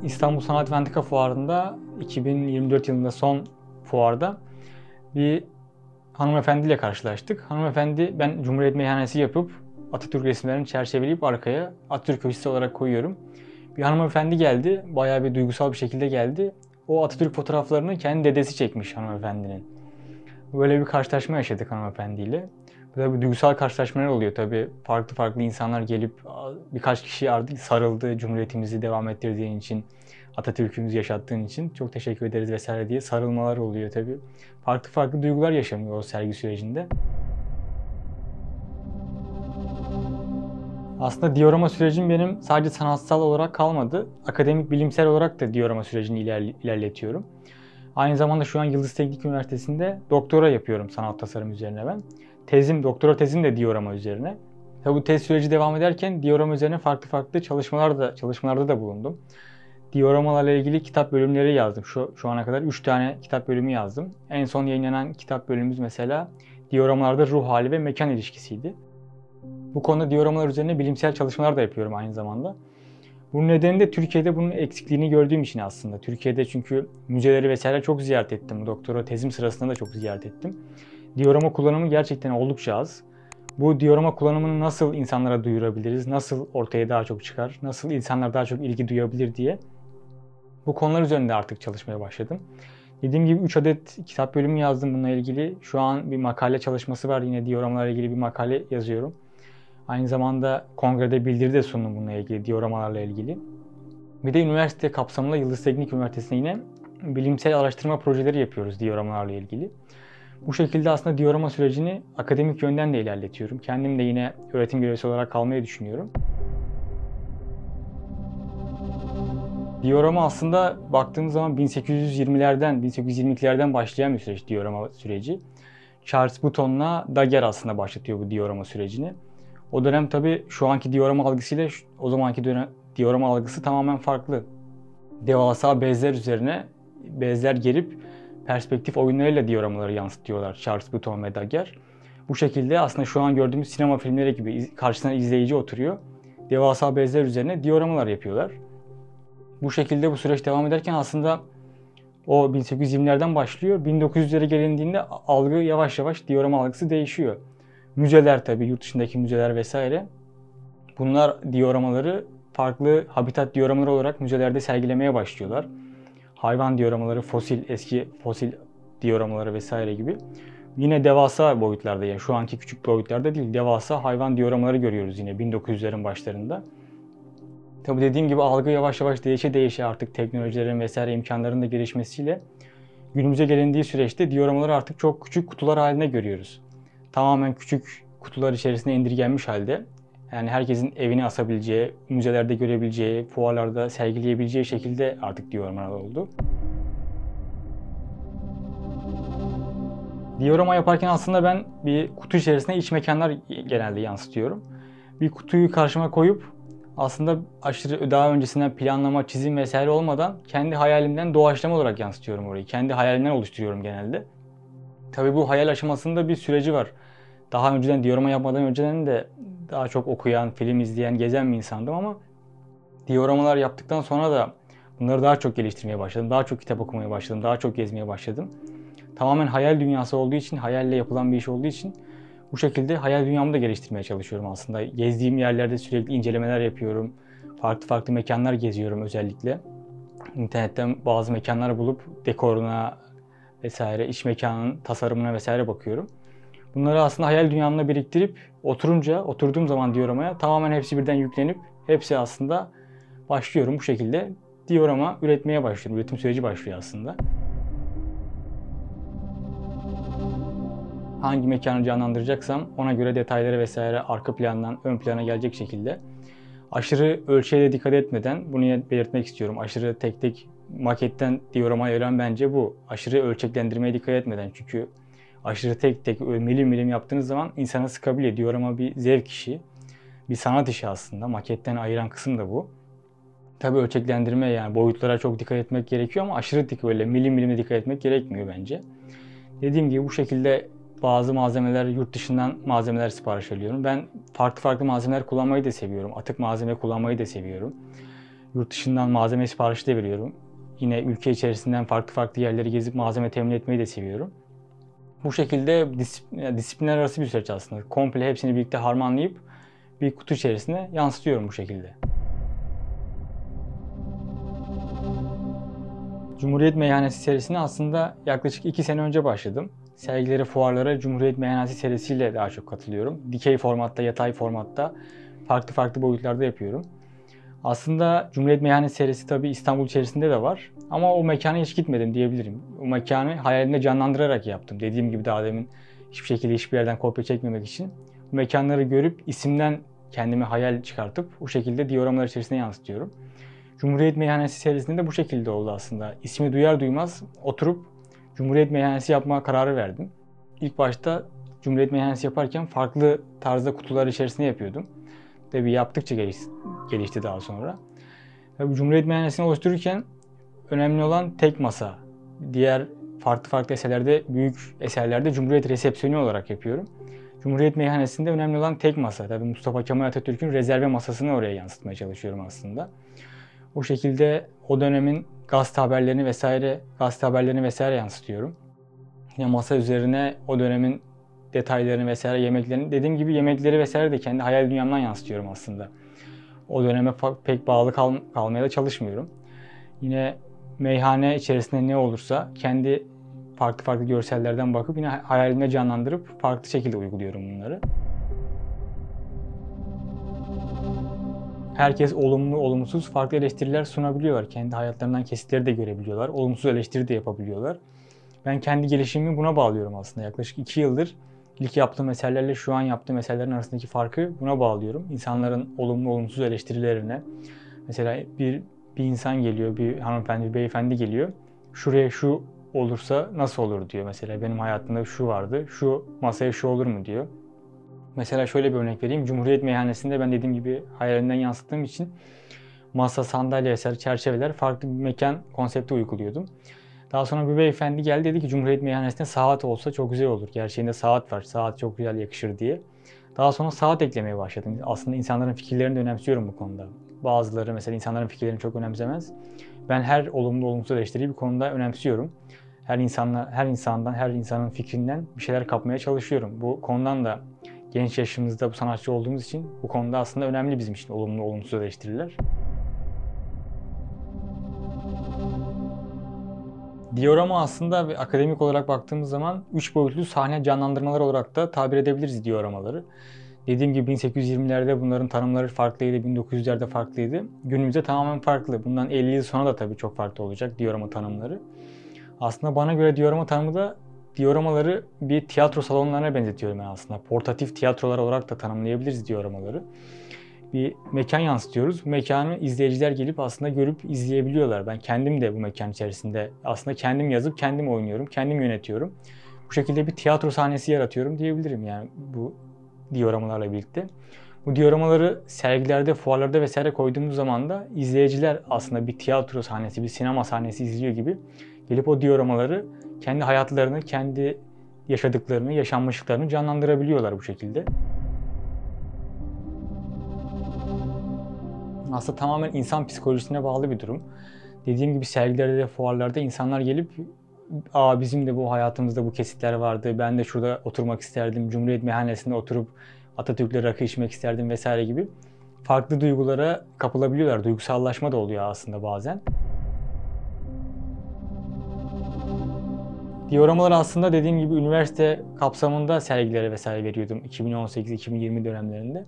İstanbul Sanat ve Antika Fuarı'nda 2024 yılında son fuarda bir hanımefendiyle karşılaştık. Hanımefendi, ben Cumhuriyet Meyhanesi yapıp Atatürk resimlerini çerçeveleyip arkaya Atatürk köşesi olarak koyuyorum. Bir hanımefendi geldi, bayağı bir duygusal bir şekilde geldi. O Atatürk fotoğraflarını kendi dedesi çekmiş hanımefendinin. Böyle bir karşılaşma yaşadık hanımefendiyle. Böyle bir duygusal karşılaşmalar oluyor tabii. Farklı farklı insanlar gelip birkaç kişi artık sarıldı, Cumhuriyetimizi devam ettirdiğin için, Atatürk'ümüzü yaşattığın için çok teşekkür ederiz vesaire diye sarılmalar oluyor tabii. Farklı farklı duygular yaşanıyor o sergi sürecinde. Aslında diorama sürecim benim sadece sanatsal olarak kalmadı. Akademik, bilimsel olarak da diorama sürecini ilerletiyorum. Aynı zamanda şu an Yıldız Teknik Üniversitesi'nde doktora yapıyorum sanat tasarım üzerine ben. Doktora tezim de diorama üzerine. Tabi bu tez süreci devam ederken diorama üzerine farklı farklı çalışmalarda da bulundum. Dioramalarla ilgili kitap bölümleri yazdım. Şu ana kadar 3 tane kitap bölümü yazdım. En son yayınlanan kitap bölümümüz mesela dioramalarda ruh hali ve mekan ilişkisiydi. Bu konuda dioramalar üzerine bilimsel çalışmalar da yapıyorum aynı zamanda. Bunun nedeni de Türkiye'de bunun eksikliğini gördüğüm için aslında. Türkiye'de çünkü müzeleri vesaire çok ziyaret ettim. Doktora tezim sırasında da çok ziyaret ettim. Diorama kullanımı gerçekten oldukça az. Bu diorama kullanımını nasıl insanlara duyurabiliriz, nasıl ortaya daha çok çıkar, nasıl insanlar daha çok ilgi duyabilir diye bu konular üzerinde artık çalışmaya başladım. Dediğim gibi 3 adet kitap bölümü yazdım bununla ilgili. Şu an bir makale çalışması var, yine dioramalarla ilgili bir makale yazıyorum. Aynı zamanda kongrede bildiri de sundum bununla ilgili, dioramalarla ilgili. Bir de üniversite kapsamında Yıldız Teknik Üniversitesi'nde yine bilimsel araştırma projeleri yapıyoruz dioramalarla ilgili. Bu şekilde aslında diorama sürecini akademik yönden de ilerletiyorum. Kendim de yine öğretim görevlisi olarak kalmayı düşünüyorum. Diorama aslında baktığımız zaman 1822'lerden başlayan bir süreç diorama süreci. Charles Button'la Daguerre aslında başlatıyor bu diorama sürecini. O dönem tabii şu anki diorama algısıyla o zamanki diorama algısı tamamen farklı. Devasa bezler üzerine bezler gerip perspektif oyunlarıyla dioramaları yansıtıyorlar Charles Button ve Daguerre. Bu şekilde aslında şu an gördüğümüz sinema filmleri gibi karşısına izleyici oturuyor. Devasa bezler üzerine dioramalar yapıyorlar. Bu şekilde bu süreç devam ederken aslında o 1820'lerden başlıyor. 1900'lere gelindiğinde algı yavaş yavaş diorama algısı değişiyor. Müzeler tabii, yurt dışındaki müzeler vesaire. Bunlar dioramaları farklı habitat dioramaları olarak müzelerde sergilemeye başlıyorlar. Hayvan dioramaları, eski fosil dioramaları vesaire gibi. Yine devasa boyutlarda, yani şu anki küçük boyutlarda değil, devasa hayvan dioramaları görüyoruz yine 1900'lerin başlarında. Tabii dediğim gibi algı yavaş yavaş değişe artık teknolojilerin vesaire imkanların da gelişmesiyle günümüze gelindiği süreçte dioramaları artık çok küçük kutular halinde görüyoruz. Tamamen küçük kutular içerisine indirgenmiş halde. Yani herkesin evine asabileceği, müzelerde görebileceği, fuarlarda sergileyebileceği şekilde artık dioramalar oldu. Diorama yaparken aslında ben bir kutu içerisinde iç mekanlar genelde yansıtıyorum. Bir kutuyu karşıma koyup aslında aşırı daha öncesinden planlama, çizim vesaire olmadan kendi hayalimden doğaçlama olarak yansıtıyorum orayı. Kendi hayalimden oluşturuyorum genelde. Tabii bu hayal aşamasında bir süreci var. Daha önceden diorama yapmadan önceden de daha çok okuyan, film izleyen, gezen bir insandım ama dioramalar yaptıktan sonra da bunları daha çok geliştirmeye başladım. Daha çok kitap okumaya başladım, daha çok gezmeye başladım. Tamamen hayal dünyası olduğu için, hayalle yapılan bir iş olduğu için bu şekilde hayal dünyamı da geliştirmeye çalışıyorum aslında. Gezdiğim yerlerde sürekli incelemeler yapıyorum. Farklı farklı mekanlar geziyorum özellikle. İnternetten bazı mekanlar bulup dekoruna vesaire, iç mekanın tasarımına vesaire bakıyorum. Bunları aslında hayal dünyamda biriktirip oturduğum zaman dioramaya tamamen hepsi birden yüklenip hepsi aslında başlıyorum bu şekilde. Diorama üretmeye başlıyorum. Üretim süreci başlıyor aslında. Hangi mekanı canlandıracaksam ona göre detayları vesaire arka plandan ön plana gelecek şekilde aşırı ölçüye de dikkat etmeden, bunu belirtmek istiyorum. Aşırı tek tek maketten dioramaya ayıran bence bu. Aşırı ölçeklendirmeye dikkat etmeden, çünkü aşırı tek tek milim milim yaptığınız zaman insanı sıkabiliyor. Diorama bir zevk işi, bir sanat işi aslında. Maketten ayıran kısım da bu. Tabii ölçeklendirme, yani boyutlara çok dikkat etmek gerekiyor ama aşırı öyle milim milime dikkat etmek gerekmiyor bence. Dediğim gibi bu şekilde bazı malzemeler, yurt dışından malzemeler sipariş ediyorum. Ben farklı farklı malzemeler kullanmayı da seviyorum. Atık malzeme kullanmayı da seviyorum. Yurt dışından malzeme siparişi de veriyorum. Yine ülke içerisinden farklı yerleri gezip malzeme temin etmeyi de seviyorum. Bu şekilde disiplinler arası bir süreç aslında. Komple hepsini birlikte harmanlayıp bir kutu içerisine yansıtıyorum bu şekilde. Cumhuriyet Meyhanesi serisine aslında yaklaşık 2 sene önce başladım. Sergilere, fuarlara Cumhuriyet Meyhanesi serisiyle daha çok katılıyorum. Dikey formatta, yatay formatta, farklı boyutlarda yapıyorum. Aslında Cumhuriyet Meyhanesi serisi tabii İstanbul içerisinde de var. Ama o mekana hiç gitmedim diyebilirim. O mekanı hayalimde canlandırarak yaptım. Dediğim gibi daha demin hiçbir şekilde hiçbir yerden kopya çekmemek için. Bu mekanları görüp isimden kendime hayal çıkartıp o şekilde diyoramalar içerisine yansıtıyorum. Cumhuriyet Meyhanesi serisinde de bu şekilde oldu aslında. İsmi duyar duymaz oturup Cumhuriyet Meyhanesi yapma kararı verdim. İlk başta Cumhuriyet Meyhanesi yaparken farklı tarzda kutular içerisinde yapıyordum. Tabii yaptıkça gelişti daha sonra. Tabii Cumhuriyet Meyhanesi'ni oluştururken önemli olan tek masa. Diğer farklı eserlerde, büyük eserlerde Cumhuriyet resepsiyonu olarak yapıyorum. Cumhuriyet Meyhanesi'nde önemli olan tek masa. Tabii Mustafa Kemal Atatürk'ün rezerve masasını oraya yansıtmaya çalışıyorum aslında. O şekilde o dönemin gazete haberlerini vesaire yansıtıyorum. Yine masa üzerine o dönemin detaylarını vesaire, yemeklerini, dediğim gibi yemekleri vesaire de kendi hayal dünyamdan yansıtıyorum aslında. O döneme pek bağlı kalmaya da çalışmıyorum. Yine meyhane içerisinde ne olursa kendi farklı görsellerden bakıp yine hayalimde canlandırıp farklı şekilde uyguluyorum bunları. Herkes olumlu, olumsuz farklı eleştiriler sunabiliyorlar. Kendi hayatlarından kesitleri de görebiliyorlar. Olumsuz eleştiri de yapabiliyorlar. Ben kendi gelişimimi buna bağlıyorum aslında. Yaklaşık 2 yıldır ilk yaptığım eserlerle şu an yaptığım eserlerin arasındaki farkı buna bağlıyorum. İnsanların olumlu, olumsuz eleştirilerine. Mesela bir insan geliyor, bir hanımefendi, bir beyefendi geliyor. Şuraya şu olursa nasıl olur diyor. Mesela benim hayatımda şu vardı, şu masaya şu olur mu diyor. Mesela şöyle bir örnek vereyim. Cumhuriyet Meyhanesi'nde ben dediğim gibi hayalimden yansıttığım için masa, sandalye, eser, çerçeveler farklı bir mekan konsepti uyguluyordum. Daha sonra bir beyefendi geldi dedi ki Cumhuriyet Meyhanesi'nde saat olsa çok güzel olur. Gerçeğinde saat var, saat çok güzel yakışır diye. Daha sonra saat eklemeye başladım. Aslında insanların fikirlerini de önemsiyorum bu konuda. Bazıları mesela insanların fikirlerini çok önemsemez. Ben her olumlu olumsuz eleştiriyi bir konuda önemsiyorum. Her insanın fikrinden bir şeyler kapmaya çalışıyorum. Bu konudan da genç yaşımızda bu sanatçı olduğumuz için bu konuda aslında önemli bizim için olumlu olumsuz eleştiriler. Diorama aslında akademik olarak baktığımız zaman 3 boyutlu sahne canlandırmalar olarak da tabir edebiliriz dioramaları. Dediğim gibi 1820'lerde bunların tanımları farklıydı, 1900'lerde farklıydı. Günümüzde tamamen farklı. Bundan 50 yıl sonra da tabii çok farklı olacak diorama tanımları. Aslında bana göre diorama tanımı da dioramaları bir tiyatro salonlarına benzetiyorum ben aslında. Portatif tiyatrolar olarak da tanımlayabiliriz dioramaları. Bir mekan yansıtıyoruz. Bu mekanı izleyiciler gelip aslında görüp izleyebiliyorlar. Ben kendim de bu mekan içerisinde aslında kendim yazıp kendim oynuyorum, kendim yönetiyorum. Bu şekilde bir tiyatro sahnesi yaratıyorum diyebilirim yani bu dioramalarla birlikte. Bu dioramaları sergilerde, fuarlarda vesaire koyduğumuz zaman da izleyiciler aslında bir tiyatro sahnesi, bir sinema sahnesi izliyor gibi gelip o dioramaları kendi hayatlarını, kendi yaşadıklarını, yaşanmışlıklarını canlandırabiliyorlar bu şekilde. Aslında tamamen insan psikolojisine bağlı bir durum. Dediğim gibi sergilerde, fuarlarda insanlar gelip bizim de bu hayatımızda bu kesitler vardı, ben de şurada oturmak isterdim, Cumhuriyet Meyhanesi'nde oturup Atatürk'le rakı içmek isterdim vesaire gibi farklı duygulara kapılabiliyorlar. Duygusallaşma da oluyor aslında bazen. Dioramalar aslında dediğim gibi üniversite kapsamında sergilere vesaire veriyordum 2018-2020 dönemlerinde.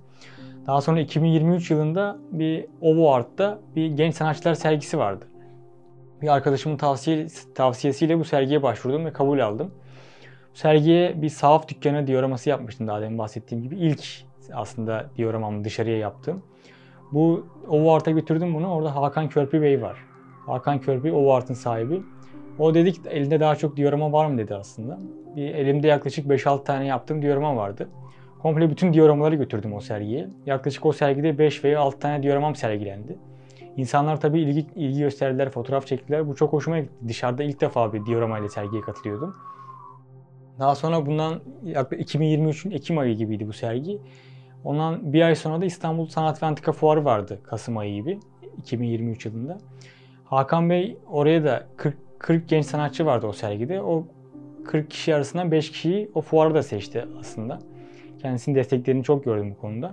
Daha sonra 2023 yılında bir OVO Art'ta bir genç sanatçılar sergisi vardı. Bir arkadaşımın tavsiyesiyle bu sergiye başvurdum ve kabul aldım. Bu sergiye bir sahaf dükkanı dioraması yapmıştım daha demin bahsettiğim gibi. İlk aslında dioramamı dışarıya yaptım. Bu OVO Art'a götürdüm bunu. Orada Hakan Körpü Bey var. Hakan Körpü OVO Art'ın sahibi. O dedi ki elinde daha çok diorama var mı dedi aslında. Elimde yaklaşık 5-6 tane yaptığım diorama vardı. Komple bütün dioramaları götürdüm o sergiye. Yaklaşık o sergide 5 veya 6 tane dioramam sergilendi. İnsanlar tabii ilgi gösterdiler, fotoğraf çektiler. Bu çok hoşuma gitti. Dışarıda ilk defa bir diorama ile sergiye katılıyordum. Daha sonra bundan yaklaşık 2023'ün Ekim ayı gibiydi bu sergi. Ondan bir ay sonra da İstanbul Sanat ve Antika Fuarı vardı Kasım ayı gibi. 2023 yılında. Hakan Bey oraya da 40 genç sanatçı vardı o sergide. O 40 kişi arasından 5 kişiyi o fuarı da seçti aslında. Kendisinin desteklerini çok gördüm bu konuda.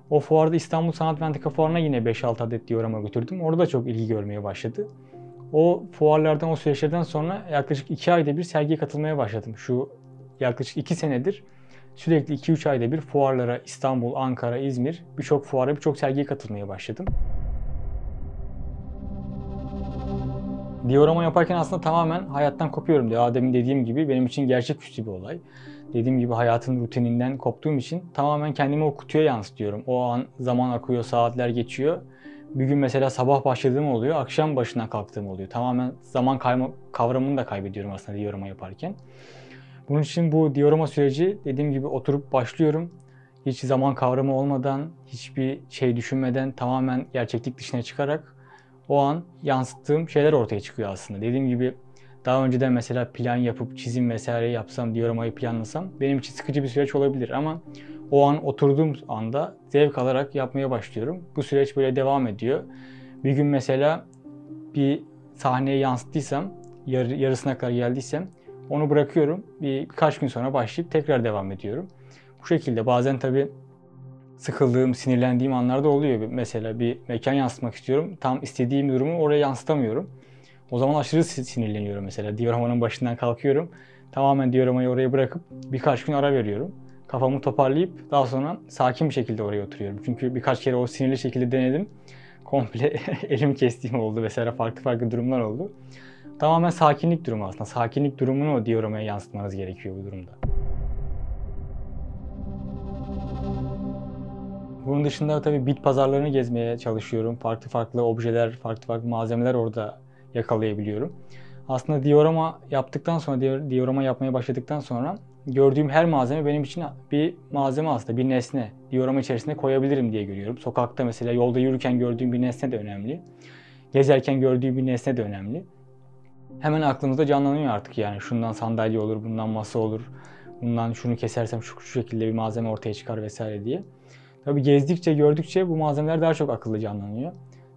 O fuarda İstanbul Sanat ve Antika Fuarı'na yine 5-6 adet diorama götürdüm. Orada da çok ilgi görmeye başladı. O fuarlardan, o süreçlerden sonra yaklaşık 2 ayda bir sergiye katılmaya başladım. Şu yaklaşık 2 senedir sürekli 2-3 ayda bir fuarlara İstanbul, Ankara, İzmir birçok fuara, birçok sergiye katılmaya başladım. Diorama yaparken aslında tamamen hayattan kopuyorum. Daha demin dediğim gibi benim için gerçeküstü bir olay. Dediğim gibi hayatın rutininden koptuğum için tamamen kendimi o kutuya yansıtıyorum. O an zaman akıyor, saatler geçiyor. Bir gün mesela sabah başladığım oluyor, akşam başından kalktığım oluyor. Tamamen zaman kavramını da kaybediyorum aslında diorama yaparken. Bunun için bu diorama süreci dediğim gibi oturup başlıyorum. Hiç zaman kavramı olmadan, hiçbir şey düşünmeden tamamen gerçeklik dışına çıkarak o an yansıttığım şeyler ortaya çıkıyor aslında. Dediğim gibi daha önceden mesela plan yapıp çizim vesaire yapsam, dioramayı planlasam benim için sıkıcı bir süreç olabilir ama o an oturduğum anda zevk alarak yapmaya başlıyorum. Bu süreç böyle devam ediyor. Bir gün mesela bir sahneye yansıttıysam, yarısına kadar geldiysem onu bırakıyorum. Birkaç gün sonra başlayıp tekrar devam ediyorum. Bu şekilde bazen tabii sıkıldığım, sinirlendiğim anlarda oluyor. Mesela bir mekan yansıtmak istiyorum. Tam istediğim durumu oraya yansıtamıyorum. O zaman aşırı sinirleniyorum mesela. Dioramanın başından kalkıyorum. Tamamen dioramayı oraya bırakıp birkaç gün ara veriyorum. Kafamı toparlayıp daha sonra sakin bir şekilde oraya oturuyorum. Çünkü birkaç kere o sinirli şekilde denedim. Komple elimi kestiğim oldu vesaire, farklı durumlar oldu. Tamamen sakinlik durumu aslında. Sakinlik durumunu o dioramaya yansıtmanız gerekiyor bu durumda. Bunun dışında tabii bit pazarlarını gezmeye çalışıyorum. Farklı objeler, farklı malzemeler orada yakalayabiliyorum. Aslında diorama yaptıktan sonra, diorama yapmaya başladıktan sonra gördüğüm her malzeme benim için bir malzeme aslında, bir nesne. Diorama içerisine koyabilirim diye görüyorum. Sokakta mesela yolda yürürken gördüğüm bir nesne de önemli. Gezerken gördüğüm bir nesne de önemli. Hemen aklımızda canlanıyor artık yani. Şundan sandalye olur, bundan masa olur, bundan şunu kesersem şu şekilde bir malzeme ortaya çıkar vesaire diye. Tabii gezdikçe, gördükçe bu malzemeler daha çok akıllı canlanıyor.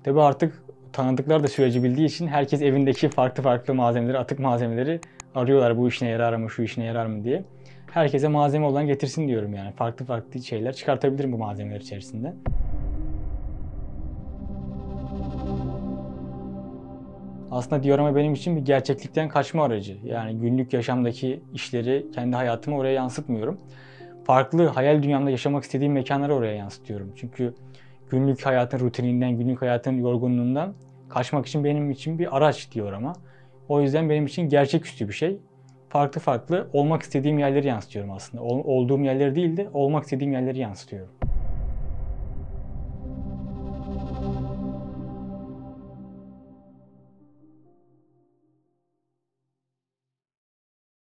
Tabii artık tanıdıklar da süreci bildiği için herkes evindeki farklı malzemeleri, atık malzemeleri arıyorlar. Bu işine yarar mı, şu işine yarar mı diye. Herkese malzeme olan getirsin diyorum yani. Farklı şeyler çıkartabilirim bu malzemeler içerisinde. Aslında diorama benim için bir gerçeklikten kaçma aracı. Yani günlük yaşamdaki işleri, kendi hayatımı oraya yansıtmıyorum. Farklı hayal dünyamda yaşamak istediğim mekanları oraya yansıtıyorum. Çünkü günlük hayatın rutininden, günlük hayatın yorgunluğundan kaçmak için benim için bir araç diorama. O yüzden benim için gerçeküstü bir şey. Farklı olmak istediğim yerleri yansıtıyorum aslında. Olduğum yerleri değil de olmak istediğim yerleri yansıtıyorum.